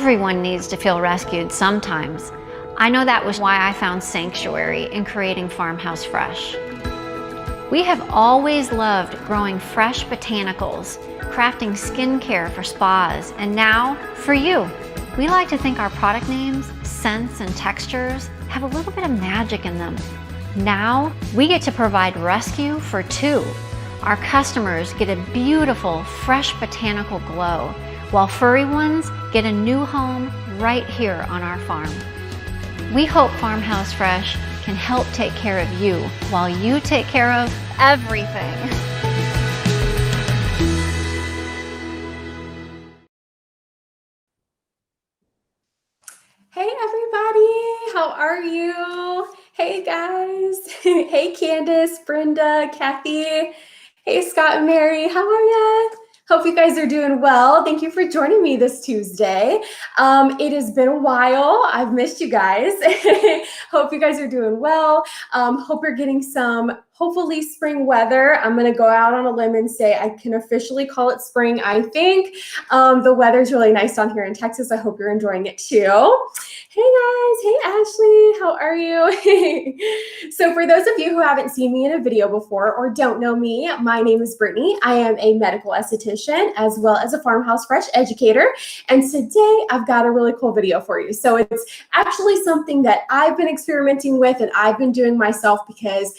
Everyone needs to feel rescued sometimes. I know that was why I found sanctuary in creating Farmhouse Fresh. We have always loved growing fresh botanicals, crafting skincare for spas, and now for you. We like to think our product names, scents, and textures have a little bit of magic in them. Now we get to provide rescue for two. Our customers get a beautiful, fresh botanical glow, while furry ones get a new home right here on our farm. We hope Farmhouse Fresh can help take care of you while you take care of everything. Hey everybody, how are you? Hey guys. Hey Candace, Brenda, Kathy. Hey Scott and Mary, how are ya? Hope you guys are doing well. Thank you for joining me this Tuesday. It has been a while. I've missed you guys. Hope you guys are doing well. Hope you're getting some hopefully spring weather. I'm gonna go out on a limb and say I can officially call it spring, I think. The weather's really nice down here in Texas. I hope you're enjoying it too. Hey guys, hey Ashley, how are you? So for those of you who haven't seen me in a video before or don't know me, my name is Brittany. I am a medical esthetician as well as a Farmhouse Fresh educator. And today I've got a really cool video for you. So it's actually something that I've been experimenting with and I've been doing myself because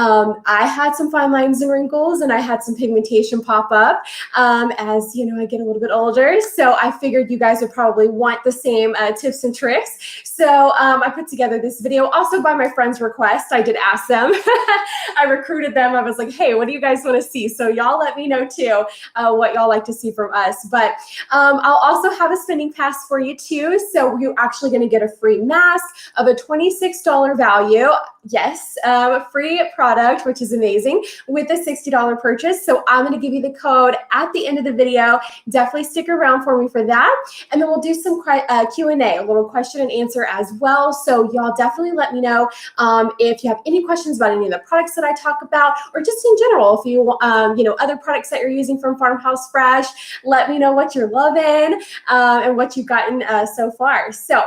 I had some fine lines and wrinkles and I had some pigmentation pop up as you know I get a little bit older. So I figured you guys would probably want the same tips and tricks. So I put together this video also by my friend's request. I did ask them. I recruited them. I was like, hey, what do you guys want to see? So y'all let me know too what y'all like to see from us. But I'll also have a spending pass for you too. So you're actually going to get a free mask of a $26 value. Yes, free product, which is amazing, with a $60 purchase. So I'm going to give you the code at the end of the video. Definitely stick around for me for that. And then we'll do some Q&A, a little question and answer as well. So y'all definitely let me know if you have any questions about any of the products that I talk about, or just in general, if you other products that you're using from Farmhouse Fresh. Let me know what you're loving and what you've gotten so far. So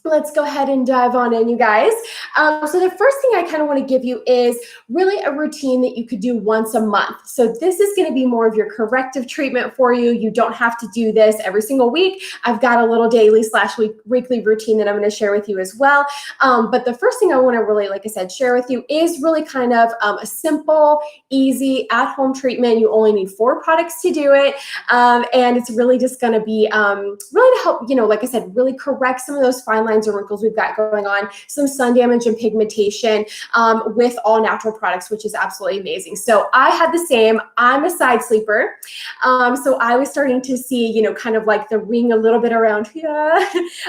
let's go ahead and dive on in, you guys. So the first thing I kind of want to give you is really a routine that you could do once a month. So this is going to be more of your corrective treatment for you. You don't have to do this every single week. I've got a little daily / weekly routine that I'm going to share with you as well. But the first thing I want to really, like I said, share with you is really kind of a simple, easy, at-home treatment. You only need 4 products to do it. And it's really just going to be really to help, like I said, really correct some of those fine lines or wrinkles we've got going on, some sun damage and pigmentation with all natural products, which is absolutely amazing. So I had the same. I'm a side sleeper. So I was starting to see, kind of like the ring a little bit around here,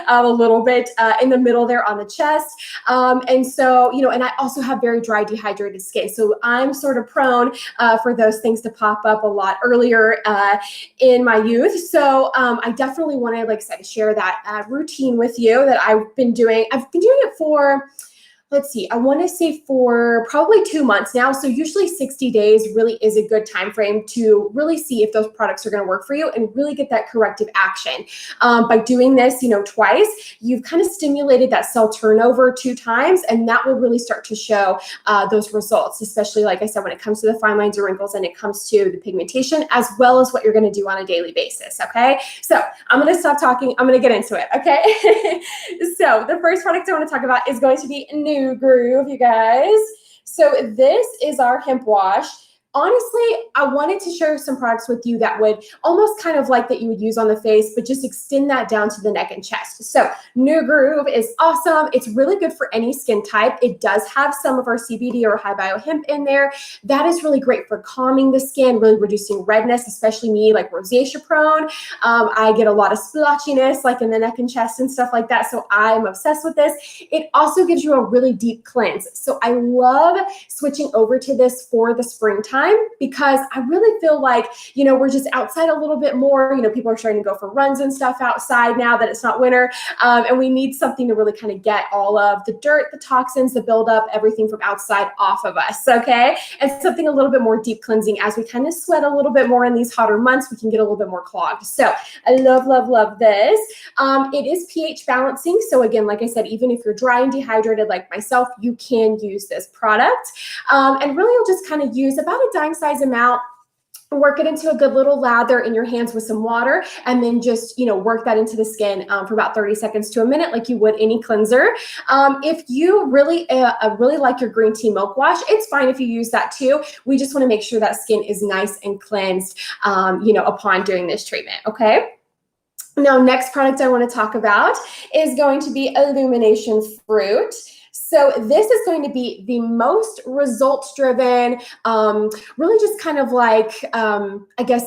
a little bit in the middle there on the chest. And so, and I also have very dry, dehydrated skin. So I'm sort of prone for those things to pop up a lot earlier in my youth. So I definitely want to, like I said, share that routine with you that I've been doing. I've been doing it for, let's see, I want to say for probably 2 months now. So usually 60 days really is a good time frame to really see if those products are going to work for you and really get that corrective action. By doing this, twice, you've kind of stimulated that cell turnover 2 times, and that will really start to show those results, especially, like I said, when it comes to the fine lines or wrinkles and it comes to the pigmentation, as well as what you're going to do on a daily basis. Okay. So I'm going to stop talking. I'm going to get into it. Okay. So the first product I want to talk about is going to be New Groove, you guys. So this is our hemp wash. Honestly, I wanted to share some products with you that would almost kind of like that you would use on the face, but just extend that down to the neck and chest. So New Groove is awesome. It's really good for any skin type. It does have some of our CBD or high bio hemp in there. That is really great for calming the skin, really reducing redness, especially me, like rosacea prone. I get a lot of splotchiness like in the neck and chest and stuff like that. So I'm obsessed with this. It also gives you a really deep cleanse. So I love switching over to this for the springtime. summertime, because I really feel like, you know, we're just outside a little bit more. You know, people are starting to go for runs and stuff outside now that it's not winter. And we need something to really kind of get all of the dirt, the toxins, the buildup, everything from outside off of us, okay? And something a little bit more deep cleansing. As we kind of sweat a little bit more in these hotter months, we can get a little bit more clogged. So I love, love, love this. It is pH balancing. So again, like I said, even if you're dry and dehydrated like myself, you can use this product. And really you'll just kind of use about a dime size amount, work it into a good little lather in your hands with some water, and then just, you know, work that into the skin for about 30 seconds to a minute, like you would any cleanser. If you really like your green tea milk wash, it's fine if you use that too. We just want to make sure that skin is nice and cleansed, you know, upon doing this treatment, okay? Now, next product I want to talk about is going to be Illumination Fruit. So this is going to be the most results-driven, really just kind of like, I guess,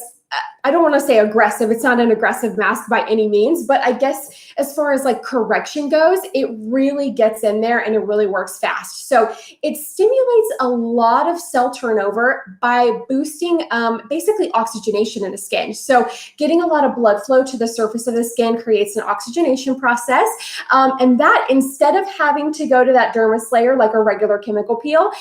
I don't want to say aggressive. It's not an aggressive mask by any means, but I guess as far as like correction goes, it really gets in there and it really works fast. So it stimulates a lot of cell turnover by boosting basically oxygenation in the skin. So getting a lot of blood flow to the surface of the skin creates an oxygenation process. And that, instead of having to go to that dermis layer like a regular chemical peel,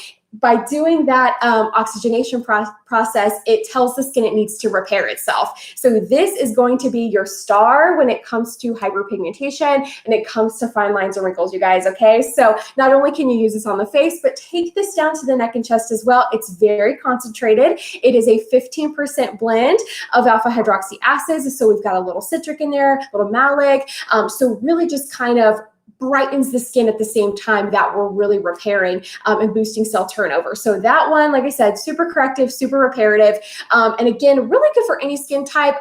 by doing that oxygenation process, it tells the skin it needs to repair itself. So this is going to be your star when it comes to hyperpigmentation and it comes to fine lines and wrinkles, you guys, okay? So not only can you use this on the face, but take this down to the neck and chest as well. It's very concentrated. It is a 15% blend of alpha hydroxy acids. So we've got a little citric in there, a little malic. So really just kind of brightens the skin at the same time that we're really repairing and boosting cell turnover. So that one, like I said, super corrective, super reparative. And again, really good for any skin type.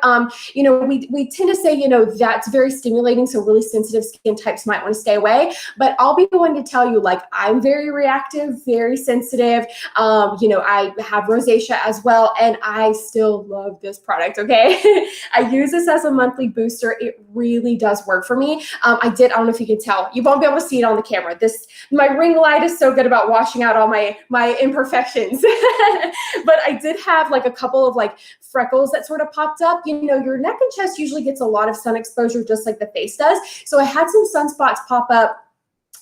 You know, we tend to say, you know, that's very stimulating. So really sensitive skin types might want to stay away. But I'll be the one to tell you, like, I'm very reactive, very sensitive. You know, I have rosacea as well, and I still love this product, okay? I use this as a monthly booster. It really does work for me. I don't know if you can tell. You won't be able to see it on the camera. My ring light is so good about washing out all my imperfections. But I did have like a couple of like freckles that sort of popped up. You know, your neck and chest usually gets a lot of sun exposure just like the face does. So I had some sunspots pop up.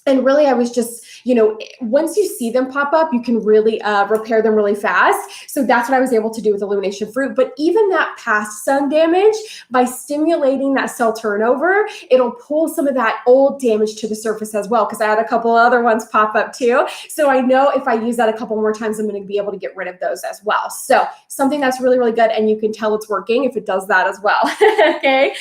And really, I was just, you know, once you see them pop up, you can really repair them really fast. So that's what I was able to do with Illumination Fruit. But even that past sun damage, by stimulating that cell turnover, it'll pull some of that old damage to the surface as well, because I had a couple other ones pop up too. So I know if I use that a couple more times, I'm going to be able to get rid of those as well. So something that's really, really good, and you can tell it's working if it does that as well. Okay.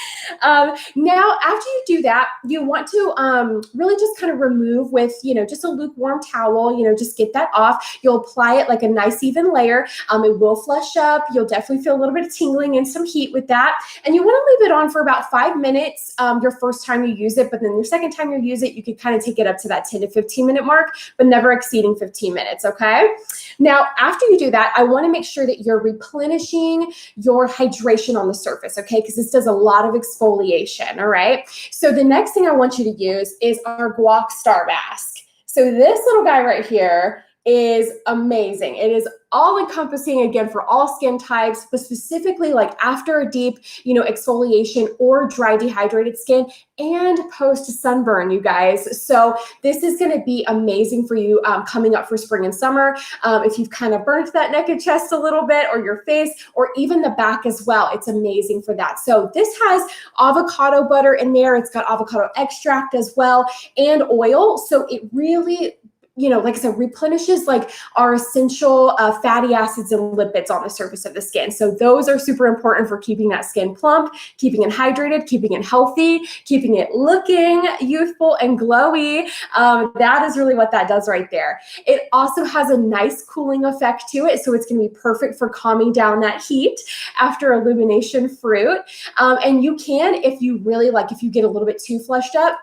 Now, after you do that, you want to really just kind of remove with, you know, just a lukewarm towel, you know, just get that off. You'll apply it like a nice even layer. It will flush up. You'll definitely feel a little bit of tingling and some heat with that. And you want to leave it on for about 5 minutes your first time you use it, but then your second time you use it, you could kind of take it up to that 10 to 15 minute mark, but never exceeding 15 minutes, okay? Now, after you do that, I want to make sure that you're replenishing your hydration on the surface, okay? Because this does a lot of exfoliation, all right? So the next thing I want you to use is our Guac Star Mask. So this little guy right here is amazing. It is all encompassing, again, for all skin types, but specifically like after a deep, you know, exfoliation or dry dehydrated skin and post sunburn, you guys. So this is going to be amazing for you coming up for spring and summer. If you've kind of burnt that neck and chest a little bit, or your face, or even the back as well, it's amazing for that. So this has avocado butter in there. It's got avocado extract as well, and oil. So it really, you know, like I said, replenishes like our essential fatty acids and lipids on the surface of the skin. So those are super important for keeping that skin plump, keeping it hydrated, keeping it healthy, keeping it looking youthful and glowy. That is really what that does right there. It also has a nice cooling effect to it. So it's going to be perfect for calming down that heat after Illumination Fruit. And you can, if you really like, if you get a little bit too flushed up,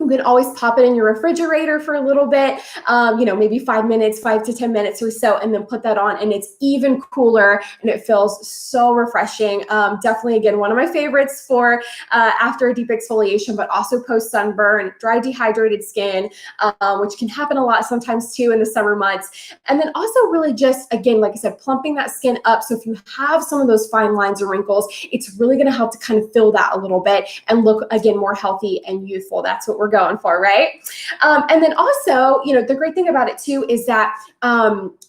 You can always pop it in your refrigerator for a little bit, maybe 5 minutes, 5 to 10 minutes or so, and then put that on, and it's even cooler, and it feels so refreshing. Definitely, again, one of my favorites for after a deep exfoliation, but also post sunburn, dry, dehydrated skin, which can happen a lot sometimes too in the summer months. And then also really just, again, like I said, plumping that skin up. So if you have some of those fine lines or wrinkles, it's really going to help to kind of fill that a little bit and look, again, more healthy and youthful. That's what we're going for, right? And then also, the great thing about it too is that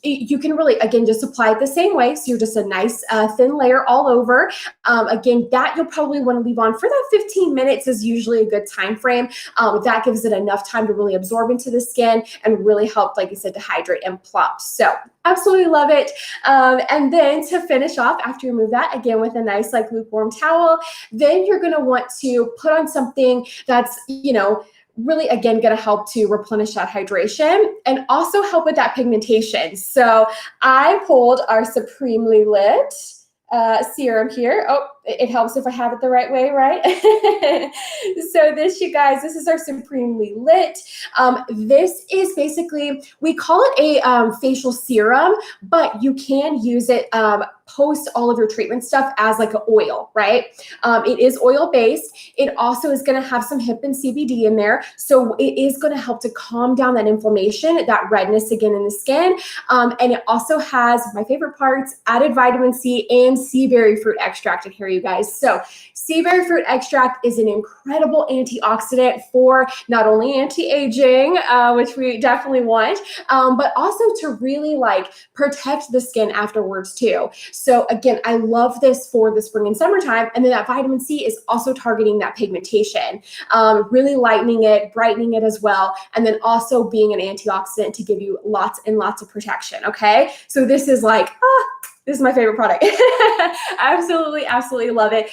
you can really, again, just apply it the same way. So you're just a nice thin layer all over. Again, that you'll probably want to leave on for that 15 minutes is usually a good time frame. That gives it enough time to really absorb into the skin and really help, like I said, to hydrate and plump. So absolutely love it. And then to finish off, after you remove that, again, with a nice lukewarm towel, then you're going to want to put on something that's, really, again, going to help to replenish that hydration and also help with that pigmentation. So I pulled our Supremely Lit serum here. Oh, it helps if I have it the right way, right? So this, you guys, this is our Supremely Lit. This is basically, we call it a facial serum, but you can use it post all of your treatment stuff as like an oil, right? It is oil-based. It also is going to have some hemp and CBD in there. So it is going to help to calm down that inflammation, that redness again in the skin. And it also has my favorite parts, added vitamin C and sea berry fruit extract in here, you guys. So sea berry fruit extract is an incredible antioxidant for not only anti-aging, which we definitely want, but also to really protect the skin afterwards too. So again, I love this for the spring and summertime. And then that vitamin C is also targeting that pigmentation, really lightening it, brightening it as well. And then also being an antioxidant to give you lots and lots of protection. Okay. So this is this is my favorite product. Absolutely, absolutely love it.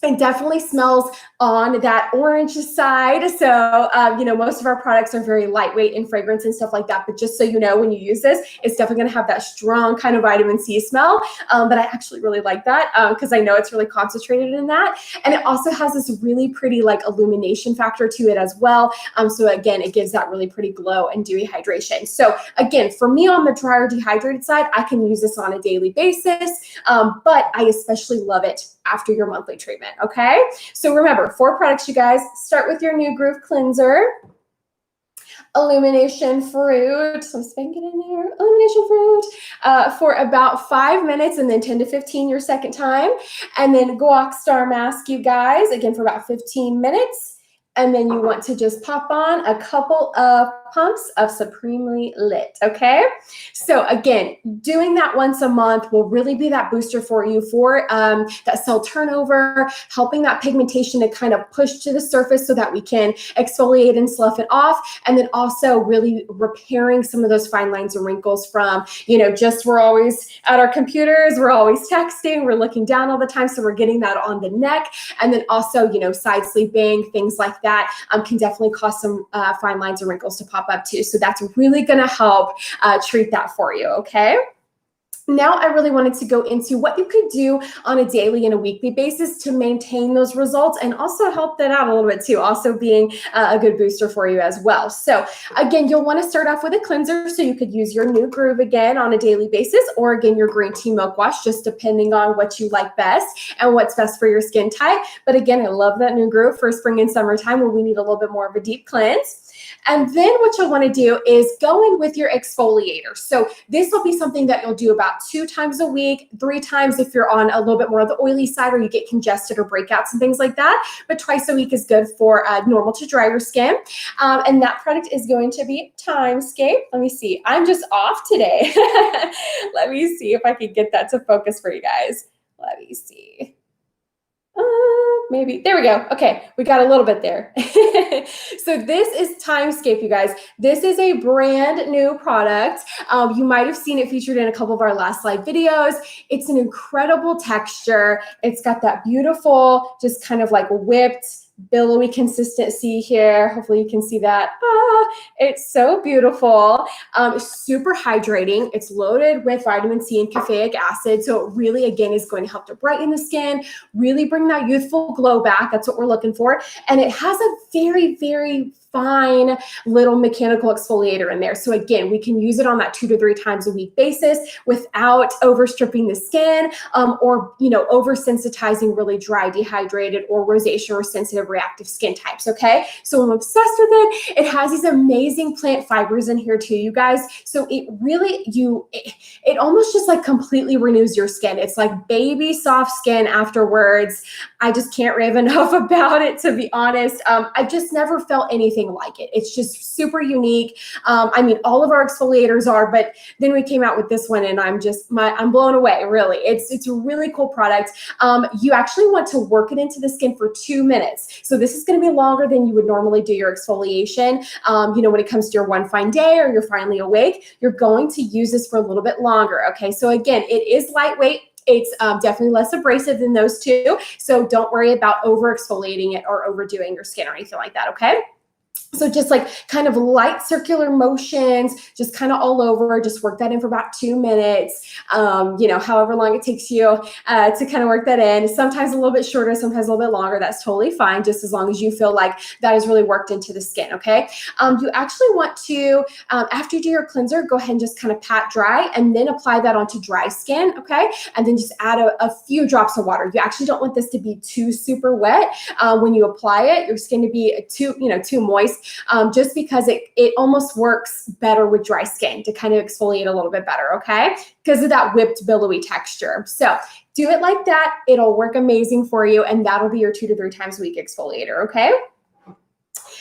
It definitely smells on that orange side. So, most of our products are very lightweight in fragrance and stuff like that. But just so you know, when you use this, it's definitely going to have that strong kind of vitamin C smell. But I actually really like that because I know it's really concentrated in that. And it also has this really pretty illumination factor to it as well. So again, it gives that really pretty glow and dewy hydration. So again, for me on the dry or dehydrated side, I can use this on a daily basis. But I especially love it after your monthly treatment. Okay, so remember, 4 products, you guys. Start with your New Groove Cleanser, Illumination Fruit. So spank it in there. Illumination Fruit for about 5 minutes, and then 10 to 15 your second time. And then Guac Star Mask, you guys, again for about 15 minutes. And then you want to just pop on a couple of pumps of Supremely Lit, okay? So again, doing that once a month will really be that booster for you for that cell turnover, helping that pigmentation to kind of push to the surface so that we can exfoliate and slough it off, and then also really repairing some of those fine lines and wrinkles from, just we're always at our computers, we're always texting, we're looking down all the time, so we're getting that on the neck, and then also, side sleeping, things like that can definitely cause some fine lines and wrinkles to pop up too. So that's really going to help treat that for you. Okay. Now I really wanted to go into what you could do on a daily and a weekly basis to maintain those results and also help that out a little bit too, also being a good booster for you as well. So again, you'll want to start off with a cleanser. So you could use your New Groove again on a daily basis, or again, your green tea milk wash, just depending on what you like best and what's best for your skin type. But again, I love that New Groove for spring and summertime where we need a little bit more of a deep cleanse. And then what you'll want to do is go in with your exfoliator. So this will be something that you'll do about 2 times a week, 3 times if you're on a little bit more of the oily side or you get congested or breakouts and things like that. But twice a week is good for normal to drier skin. And that product is going to be Timescape. Let me see. I'm just off today. Let me see if I can get that to focus for you guys. Let me see. Maybe. There we go. Okay. We got a little bit there. So this is Timescape, you guys. This is a brand new product. You might have seen it featured in a couple of our last live videos. It's an incredible texture. It's got that beautiful, just kind of whipped billowy consistency here. Hopefully you can see that. It's so beautiful. Super hydrating. It's loaded with vitamin C and caffeic acid. So it really, again, is going to help to brighten the skin, really bring that youthful glow back. That's what we're looking for. And it has a very, very fine little mechanical exfoliator in there. So again, we can use it on that 2 to 3 times a week basis without overstripping the skin or, oversensitizing really dry, dehydrated, or rosacea or sensitive reactive skin types. Okay, so I'm obsessed with it. It has these amazing plant fibers in here too, you guys. So it really, it almost just like completely renews your skin. It's like baby soft skin afterwards. I just can't rave enough about it, to be honest. I just never felt anything like it. It's just super unique. I mean, all of our exfoliators are, but then we came out with this one and I'm blown away, really. It's a really cool product. You actually want to work it into the skin for 2 minutes. So this is going to be longer than you would normally do your exfoliation. When it comes to your one fine day or you're finally awake, you're going to use this for a little bit longer. Okay, so again, it is lightweight. It's definitely less abrasive than those two. So don't worry about over exfoliating it or overdoing your skin or anything like that, okay? So just like kind of light circular motions, just kind of all over, just work that in for about 2 minutes, however long it takes you to kind of work that in. Sometimes a little bit shorter, sometimes a little bit longer. That's totally fine, just as long as you feel like that has really worked into the skin, okay? You actually want to, after you do your cleanser, go ahead and just kind of pat dry and then apply that onto dry skin, okay? And then just add a few drops of water. You actually don't want this to be too super wet. When you apply it, your skin to be too moist. Just because it almost works better with dry skin to kind of exfoliate a little bit better, okay? Because of that whipped billowy texture. So do it like that. It'll work amazing for you, and that'll be your 2 to 3 times a week exfoliator, okay?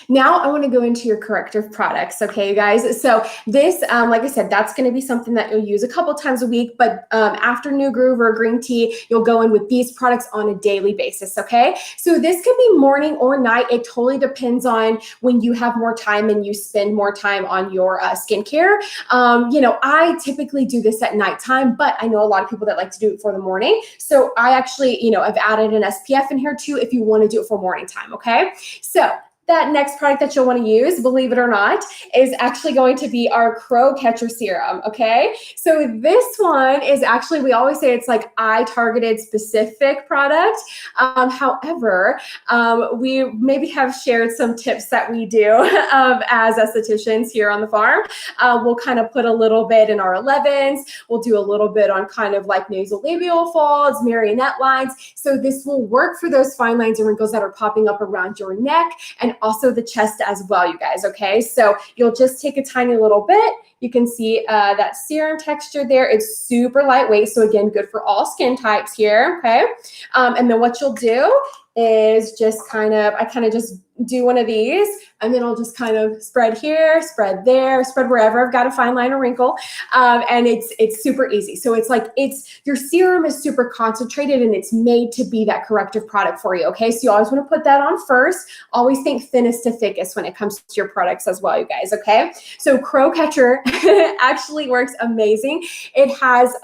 Now I want to go into your corrective products, okay, you guys? So this, like I said, that's going to be something that you'll use a couple times a week, but after New Groove or green tea, you'll go in with these products on a daily basis, okay? So this can be morning or night. It totally depends on when you have more time and you spend more time on your skincare. I typically do this at nighttime, but I know a lot of people that like to do it for the morning. So I actually, I've added an SPF in here too if you want to do it for morning time, okay? So that next product that you'll want to use, believe it or not, is actually going to be our Crow Catcher Serum, okay? So this one is actually, we always say it's like eye-targeted specific product. However, we maybe have shared some tips that we do as estheticians here on the farm. We'll kind of put a little bit in our 11s. We'll do a little bit on kind of like nasolabial folds, marionette lines. So this will work for those fine lines and wrinkles that are popping up around your neck and also the chest as well, you guys, okay? So you'll just take a tiny little bit. You can see that serum texture there. It's super lightweight, so again, good for all skin types here, okay? And then what you'll do is just I kind of just do one of these, and then I'll just kind of spread here, spread there, spread wherever I've got a fine line or wrinkle, and it's super easy. So it's like your serum is super concentrated and it's made to be that corrective product for you, okay? So you always want to put that on first. Always think thinnest to thickest when it comes to your products as well, you guys, okay? So Crow Catcher actually works amazing. It has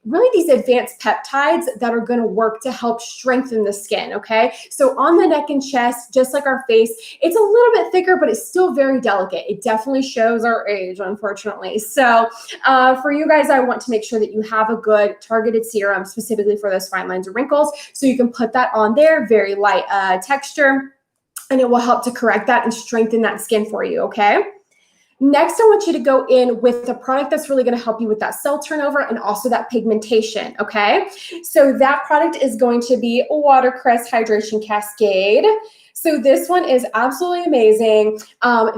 really these advanced peptides that are going to work to help strengthen the skin, okay? So on the neck and chest, just like our face, it's a little bit thicker, but it's still very delicate. It definitely shows our age, unfortunately. So for you guys, I want to make sure that you have a good targeted serum specifically for those fine lines or wrinkles. So you can put that on there, very light texture, and it will help to correct that and strengthen that skin for you, okay? Next, I want you to go in with a product that's really going to help you with that cell turnover and also that pigmentation, okay? So that product is going to be Watercress Hydration Cascade. So this one is absolutely amazing.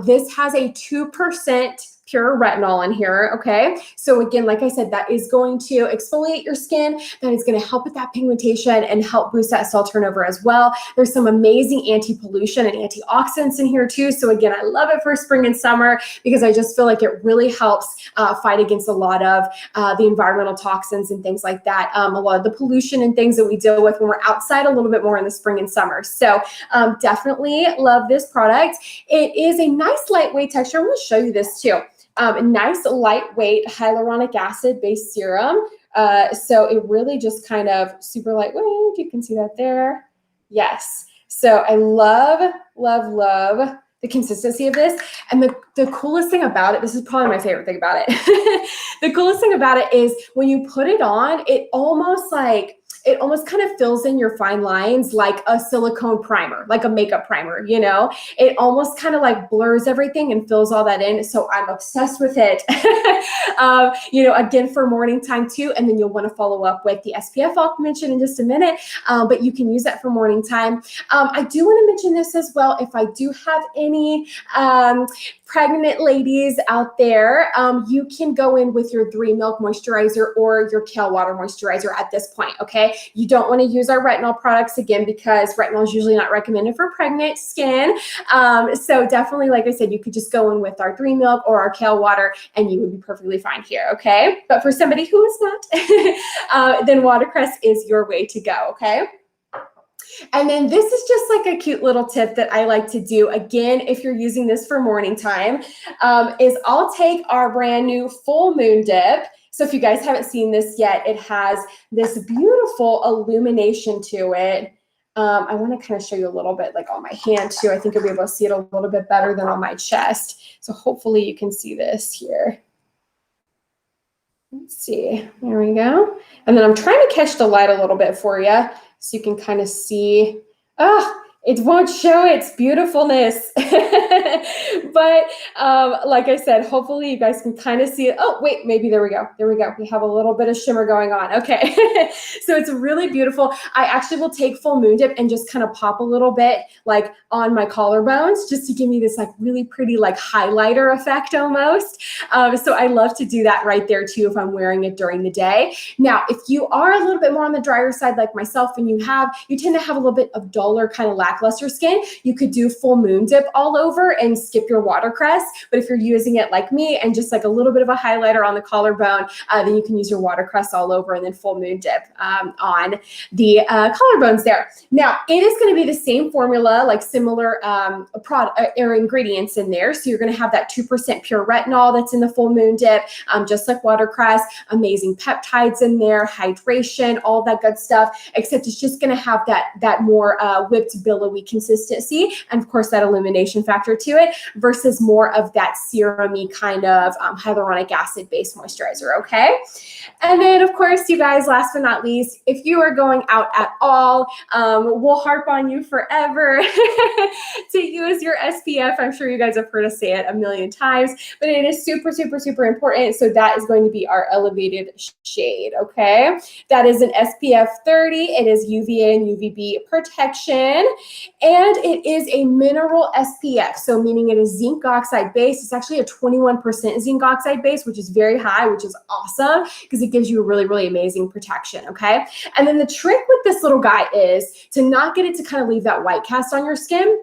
This has a 2% pure retinol in here, okay? So again, like I said, that is going to exfoliate your skin. That is going to help with that pigmentation and help boost that cell turnover as well. There's some amazing anti-pollution and antioxidants in here too. So again, I love it for spring and summer because I just feel like it really helps fight against a lot of the environmental toxins and things like that. A lot of the pollution and things that we deal with when we're outside a little bit more in the spring and summer. So definitely love this product. It is a nice lightweight texture. I'm going to show you this too. A nice lightweight hyaluronic acid based serum. So it really just kind of super lightweight. You can see that there. Yes. So I love, love, love the consistency of this. And the coolest thing about it, this is probably my favorite thing about it. The coolest thing about it is when you put it on, it almost kind of fills in your fine lines like a silicone primer, like a makeup primer, you know? It almost kind of like blurs everything and fills all that in. So I'm obsessed with it. You know, again, for morning time too. And then you'll want to follow up with the SPF I'll mention in just a minute, but you can use that for morning time. I do want to mention this as well. If I do have any pregnant ladies out there, you can go in with your 3 Milk Moisturizer or your Kale Water Moisturizer at this point, okay? You don't want to use our retinol products again because retinol is usually not recommended for pregnant skin. So definitely, like I said, you could just go in with our 3 Milk or our Kale Water and you would be perfectly fine here, okay? But for somebody who is not, then watercress is your way to go, okay? And then this is just like a cute little tip that I like to do. Again, if you're using this for morning time, is I'll take our brand new full moon dip. So if you guys haven't seen this yet, it has this beautiful illumination to it. I want to kind of show you a little bit like on my hand too. I think you'll be able to see it a little bit better than on my chest. So hopefully you can see this here. Let's see, there we go. And then I'm trying to catch the light a little bit for you so you can kind of see. Oh, it won't show its beautifulness. But like I said, hopefully you guys can kind of see it. Oh, wait, maybe there we go. There we go. We have a little bit of shimmer going on. Okay. So it's really beautiful. I actually will take full moon dip and just kind of pop a little bit like on my collarbones just to give me this like really pretty like highlighter effect almost. So I love to do that right there too if I'm wearing it during the day. Now, if you are a little bit more on the drier side like myself and you tend to have a little bit of duller kind of lackluster skin, you could do full moon dip all over and skip your watercress. But if you're using it like me and just like a little bit of a highlighter on the collarbone, then you can use your watercress all over and then full moon dip on the collarbones there. Now, it is going to be the same formula, like similar product or ingredients in there. So you're going to have that 2% pure retinol that's in the full moon dip, just like watercress, amazing peptides in there, hydration, all that good stuff, except it's just going to have that more whipped billowy consistency, and of course that illumination factor to it, versus more of that serum-y kind of hyaluronic acid based moisturizer, okay? And then of course, you guys, last but not least, if you are going out at all, we'll harp on you forever to use your SPF. I'm sure you guys have heard us say it a million times, but it is super, super, super important. So that is going to be our elevated shade, okay? That is an SPF 30. It is UVA and UVB protection, and it is a mineral SPF, so meaning it is zinc oxide based. It's actually a 21% zinc oxide base, which is very high, which is awesome because it gives you a really, really amazing protection, okay? And then the trick with this little guy is to not get it to kind of leave that white cast on your skin.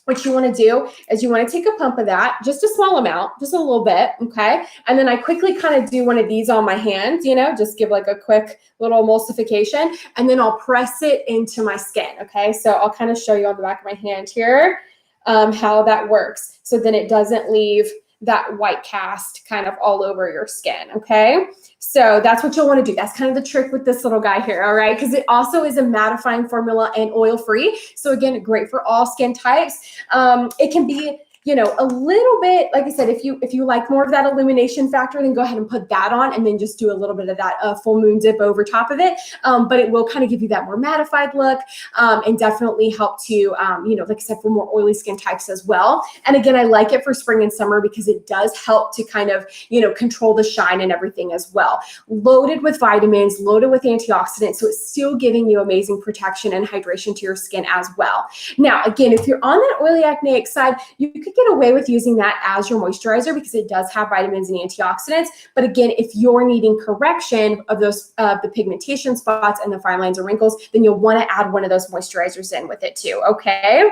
What you want to do is you want to take a pump of that, just a small amount, just a little bit, okay? And then I quickly kind of do one of these on my hands, you know, just give like a quick little emulsification, and then I'll press it into my skin, okay? So I'll kind of show you on the back of my hand here how that works. So then it doesn't leave that white cast kind of all over your skin, okay? So that's what you'll want to do. That's kind of the trick with this little guy here, all right? Because it also is a mattifying formula and oil-free. So again, great for all skin types. It can be, you know, a little bit, like I said, if you like more of that illumination factor, then go ahead and put that on and then just do a little bit of that full moon dip over top of it. But it will kind of give you that more mattified look and definitely help to, you know, like I said, for more oily skin types as well. And again, I like it for spring and summer because it does help to kind of, you know, control the shine and everything as well. Loaded with vitamins, loaded with antioxidants, so it's still giving you amazing protection and hydration to your skin as well. Now, again, if you're on that oily acneic side, you could get away with using that as your moisturizer because it does have vitamins and antioxidants. But again, if you're needing correction of those the pigmentation spots and the fine lines or wrinkles, then you'll want to add one of those moisturizers in with it too, okay?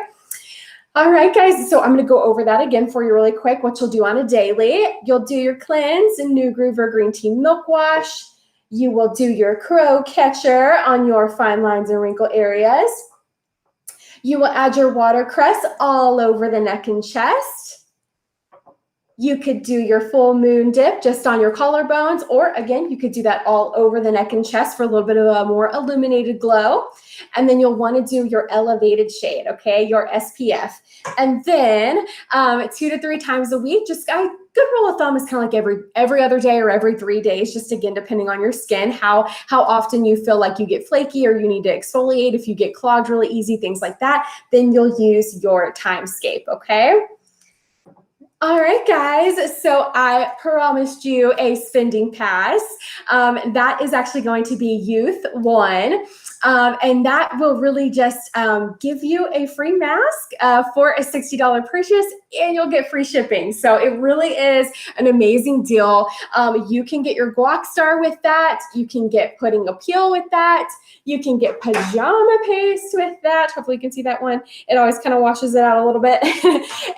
All right, guys, so I'm going to go over that again for you really quick, what you'll do on a daily. You'll do your cleanse and New Groover Green Tea Milk Wash. You will do your Crow Catcher on your fine lines and wrinkle areas. You will add your watercress all over the neck and chest. You could do your full moon dip just on your collarbones, or again, you could do that all over the neck and chest for a little bit of a more illuminated glow. And then you'll want to do your elevated shade, okay, your SPF. And then 2 to 3 times a week, just a good rule of thumb is kind of like every other day or every 3 days, just again, depending on your skin, how often you feel like you get flaky or you need to exfoliate, if you get clogged really easy, things like that, then you'll use your Timescape, okay? All right, guys, so I promised you a spending pass. That is actually going to be Youth 1. And that will really just give you a free mask for a $60 purchase, and you'll get free shipping. So it really is an amazing deal. You can get your Guac Star with that. You can get Pudding Appeal with that. You can get Pajama Paste with that. Hopefully you can see that one. It always kind of washes it out a little bit.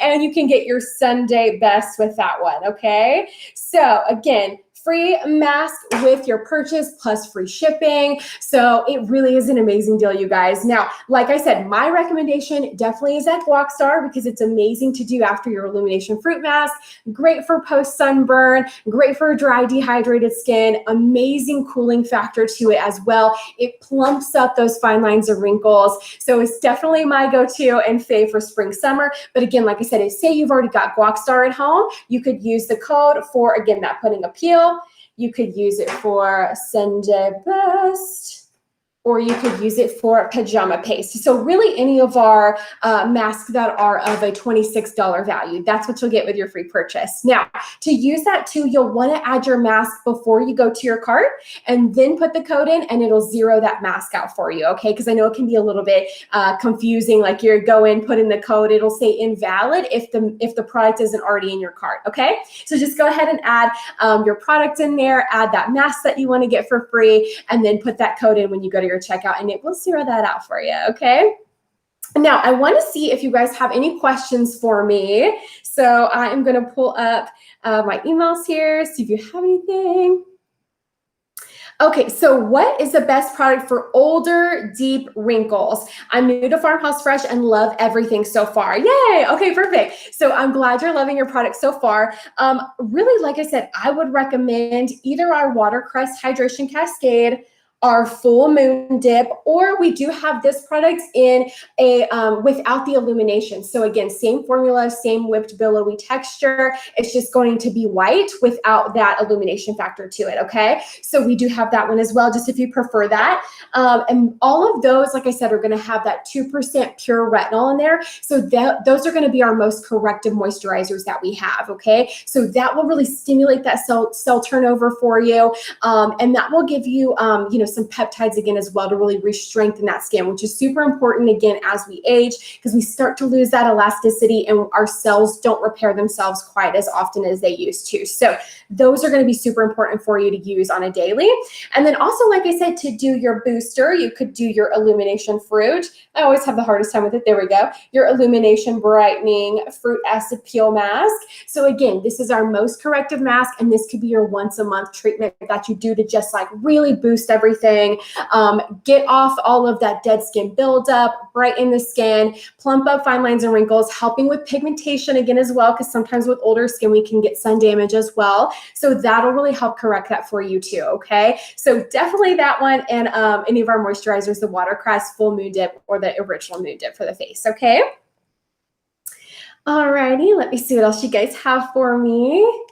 And you can get your Sunday Best with that one, okay? So again, free mask with your purchase plus free shipping. So it really is an amazing deal, you guys. Now, like I said, my recommendation definitely is that Guac Star because it's amazing to do after your Illumination Fruit Mask. Great for post sunburn, great for dry, dehydrated skin, amazing cooling factor to it as well. It plumps up those fine lines and wrinkles. So it's definitely my go-to and fave for spring, summer. But again, like I said, say you've already got Guac Star at home, you could use the code for, again, that Pudding Appeal. You could use it for Sunday Best, or you could use it for Pajama Paste. So really any of our masks that are of a $26 value, that's what you'll get with your free purchase. Now, to use that too, you'll want to add your mask before you go to your cart and then put the code in and it'll zero that mask out for you, okay? Because I know it can be a little bit confusing, like you go in, put in the code, it'll say invalid if the product isn't already in your cart, okay? So just go ahead and add your product in there, add that mask that you want to get for free, and then put that code in when you go to your checkout and it will zero that out for you, okay? Now, I want to see if you guys have any questions for me. So I am going to pull up my emails here, see if you have anything. Okay, so what is the best product for older, deep wrinkles? I'm new to Farmhouse Fresh and love everything so far. Yay! Okay, perfect. So I'm glad you're loving your product so far. Really, like I said, I would recommend either our Watercress Hydration Cascade, our full moon dip, or we do have this product in a without the illumination. So again, same formula, same whipped billowy texture. It's just going to be white without that illumination factor to it, okay? So we do have that one as well, just if you prefer that. And all of those, like I said, are gonna have that 2% pure retinol in there. So those are gonna be our most corrective moisturizers that we have, okay? So that will really stimulate that cell turnover for you. And that will give you, some peptides again as well to really re-strengthen that skin, which is super important again as we age, because we start to lose that elasticity and our cells don't repair themselves quite as often as they used to. So those are going to be super important for you to use on a daily. And then also, like I said, to do your booster, you could do your Illumination Fruit. I always have the hardest time with it. There we go. Your Illumination Brightening Fruit Acid Peel Mask. So again, this is our most corrective mask, and this could be your once a month treatment that you do to just like really boost everything. Get off all of that dead skin buildup, brighten the skin, plump up fine lines and wrinkles, helping with pigmentation again as well, because sometimes with older skin we can get sun damage as well. So that'll really help correct that for you too, okay? So definitely that one, and any of our moisturizers, the Watercress Full Moon Dip or the Original Moon Dip for the face, okay? Alrighty, let me see what else you guys have for me.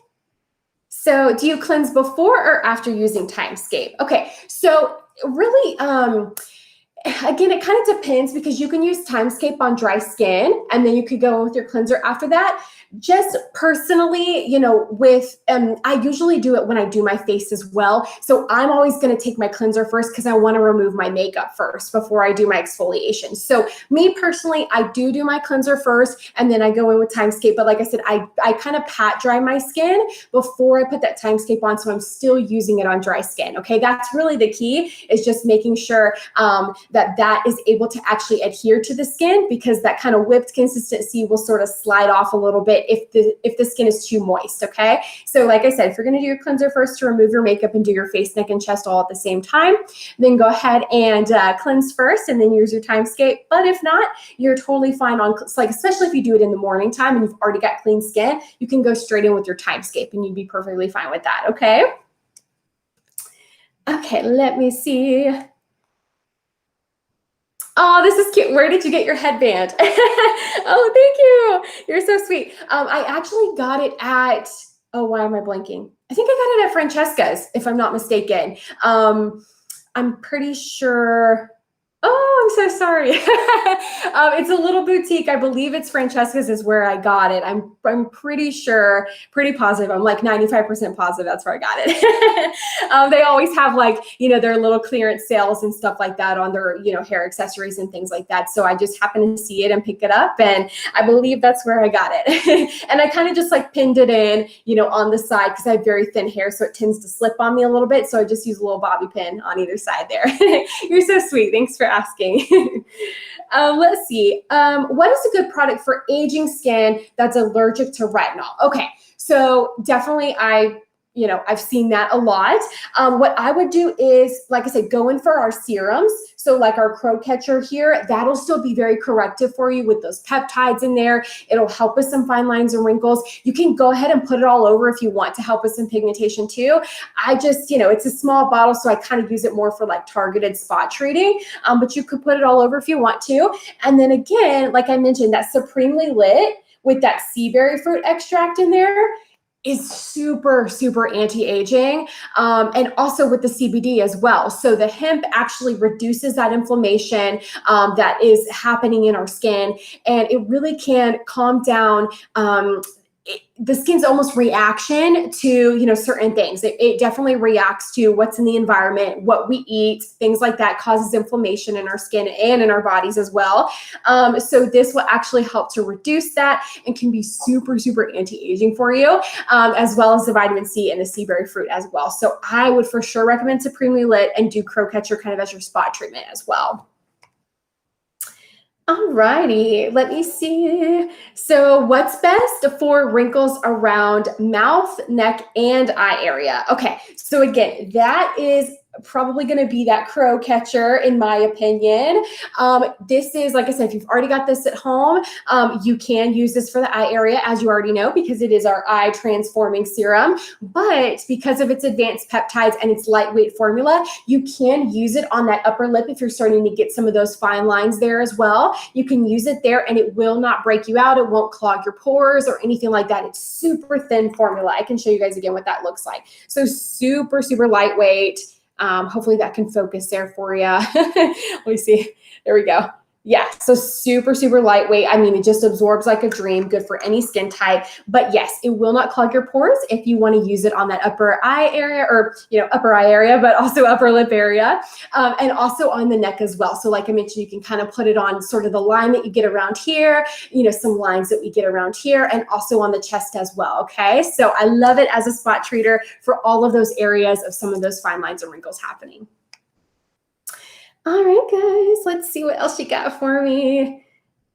So do you cleanse before or after using Timescape? Okay, so really, again, it kind of depends, because you can use Timescape on dry skin and then you could go with your cleanser after that. Just personally, with, I usually do it when I do my face as well. So I'm always going to take my cleanser first because I want to remove my makeup first before I do my exfoliation. So me personally, I do my cleanser first and then I go in with Timescape. But like I said, I kind of pat dry my skin before I put that Timescape on. So I'm still using it on dry skin. Okay, that's really the key, is just making sure that is able to actually adhere to the skin, because that kind of whipped consistency will sort of slide off a little bit if the skin is too moist, okay? So like I said, if you're gonna do your cleanser first to remove your makeup and do your face, neck, and chest all at the same time, then go ahead and cleanse first and then use your Timescape. But if not, you're totally fine on, like, especially if you do it in the morning time and you've already got clean skin, you can go straight in with your Timescape and you'd be perfectly fine with that, okay? Okay, let me see. Oh, this is cute. Where did you get your headband? Oh, thank you. You're so sweet. I actually got it at, oh, why am I blanking? I think I got it at Francesca's, if I'm not mistaken. I'm pretty sure. Oh, I'm so sorry. It's a little boutique. I believe it's Francesca's is where I got it. I'm pretty sure, pretty positive. I'm like 95% positive that's where I got it. They always have, like, you know, their little clearance sales and stuff like that on their, you know, hair accessories and things like that. So I just happened to see it and pick it up, and I believe that's where I got it. And I kind of just like pinned it in, you know, on the side because I have very thin hair, so it tends to slip on me a little bit. So I just use a little bobby pin on either side there. You're so sweet. Thanks for asking. Let's see. What is a good product for aging skin that's allergic to retinol? Okay, so definitely I've seen that a lot. What I would do is, like I said, go in for our serums. So like our Crow Catcher here, that'll still be very corrective for you with those peptides in there. It'll help with some fine lines and wrinkles. You can go ahead and put it all over if you want to help with some pigmentation too. I just, it's a small bottle, so I kind of use it more for like targeted spot treating, but you could put it all over if you want to. And then again, like I mentioned, that Supremely Lit with that sea berry fruit extract in there is super, super anti-aging, and also with the CBD as well. So the hemp actually reduces that inflammation that is happening in our skin, and it really can calm down the skin's almost reaction to, certain things. It definitely reacts to what's in the environment, what we eat, things like that causes inflammation in our skin and in our bodies as well. So this will actually help to reduce that and can be super, super anti-aging for you, as well as the vitamin C and the sea berry fruit as well. So I would for sure recommend Supremely Lit and do Crow Catcher kind of as your spot treatment as well. Alrighty, let me see. So what's best for wrinkles around mouth, neck, and eye area? Okay, so again, that is probably going to be that Crow Catcher in my opinion. This is, like I said, if you've already got this at home, you can use this for the eye area, as you already know, because it is our eye transforming serum. But because of its advanced peptides and its lightweight formula, you can use it on that upper lip if you're starting to get some of those fine lines there as well. You can use it there and it will not break you out. It won't clog your pores or anything like that. It's super thin formula. I can show you guys again what that looks like. So super, super lightweight. Hopefully that can focus there for you. Let me see. There we go. Yeah, so super, super lightweight. I mean, it just absorbs like a dream, good for any skin type. But yes, it will not clog your pores if you want to use it on that upper eye area or, upper eye area, but also upper lip area, and also on the neck as well. So like I mentioned, you can kind of put it on sort of the line that you get around here, some lines that we get around here, and also on the chest as well, okay? So I love it as a spot treater for all of those areas of some of those fine lines and wrinkles happening. All right, guys, let's see what else you got for me.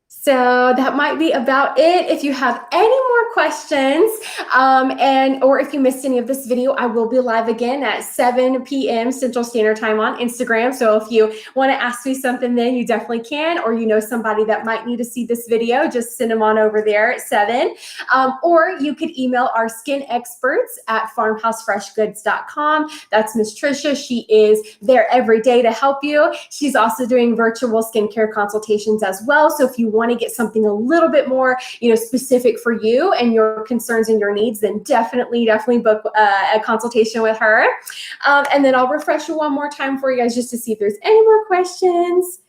So that might be about it. If you have any more questions, or if you missed any of this video, I will be live again at 7 p.m. Central Standard Time on Instagram. So if you want to ask me something, then you definitely can, or somebody that might need to see this video, just send them on over there at 7. Or you could email our skin experts at farmhousefreshgoods.com. That's Miss Trisha. She is there every day to help you. She's also doing virtual skincare consultations as well. So if you want to get something a little bit more, specific for you and your concerns and your needs, then definitely book a consultation with her. And then I'll refresh you one more time for you guys just to see if there's any more questions.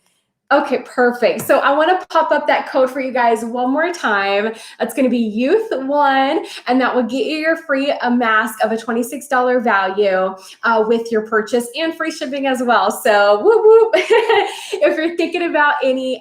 Okay, perfect. So I want to pop up that code for you guys one more time. That's going to be youth1, and that will get you your free mask of a $26 value with your purchase and free shipping as well. So whoop, whoop. If you're thinking about any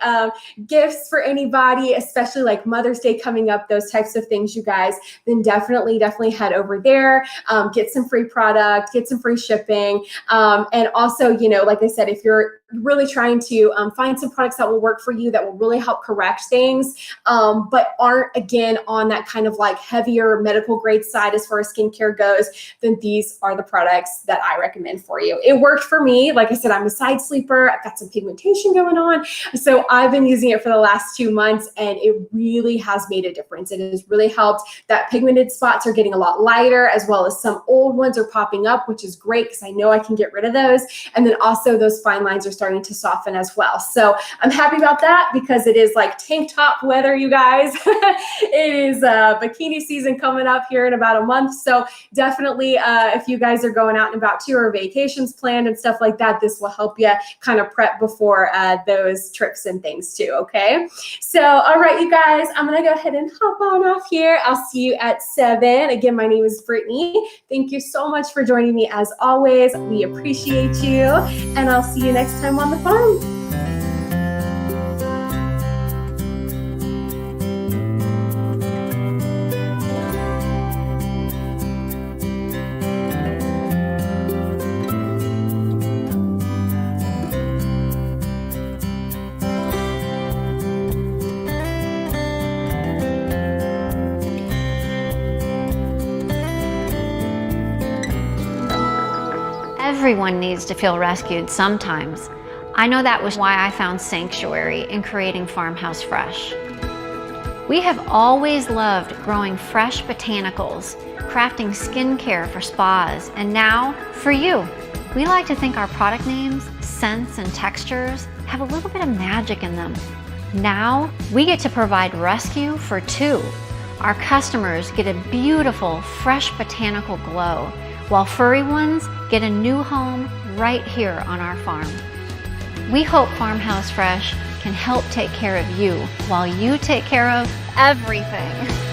gifts for anybody, especially like Mother's Day coming up, those types of things, you guys, then definitely head over there, get some free product, get some free shipping. And also, like I said, if you're really trying to find some products that will work for you, that will really help correct things, but aren't, again, on that kind of like heavier medical grade side as far as skincare goes, then these are the products that I recommend for you. It worked for me. Like I said, I'm a side sleeper. I've got some pigmentation going on. So I've been using it for the last 2 months, and it really has made a difference. It has really helped. That pigmented spots are getting a lot lighter, as well as some old ones are popping up, which is great because I know I can get rid of those. And then also those fine lines are starting to soften as well. So I'm happy about that because it is like tank top weather, you guys. It is bikini season coming up here in about a month. So definitely if you guys are going out and about too, or vacations planned and stuff like that, this will help you kind of prep before those trips and things too, okay? So, all right, you guys, I'm gonna go ahead and hop on off here. I'll see you at 7. Again, my name is Brittany. Thank you so much for joining me as always. We appreciate you, and I'll see you next time on the farm. Everyone needs to feel rescued sometimes. I know that was why I found sanctuary in creating Farmhouse Fresh. We have always loved growing fresh botanicals, crafting skincare for spas, and now for you. We like to think our product names, scents, and textures have a little bit of magic in them. Now we get to provide rescue for 2. Our customers get a beautiful, fresh botanical glow, while furry ones get a new home right here on our farm. We hope Farmhouse Fresh can help take care of you while you take care of everything.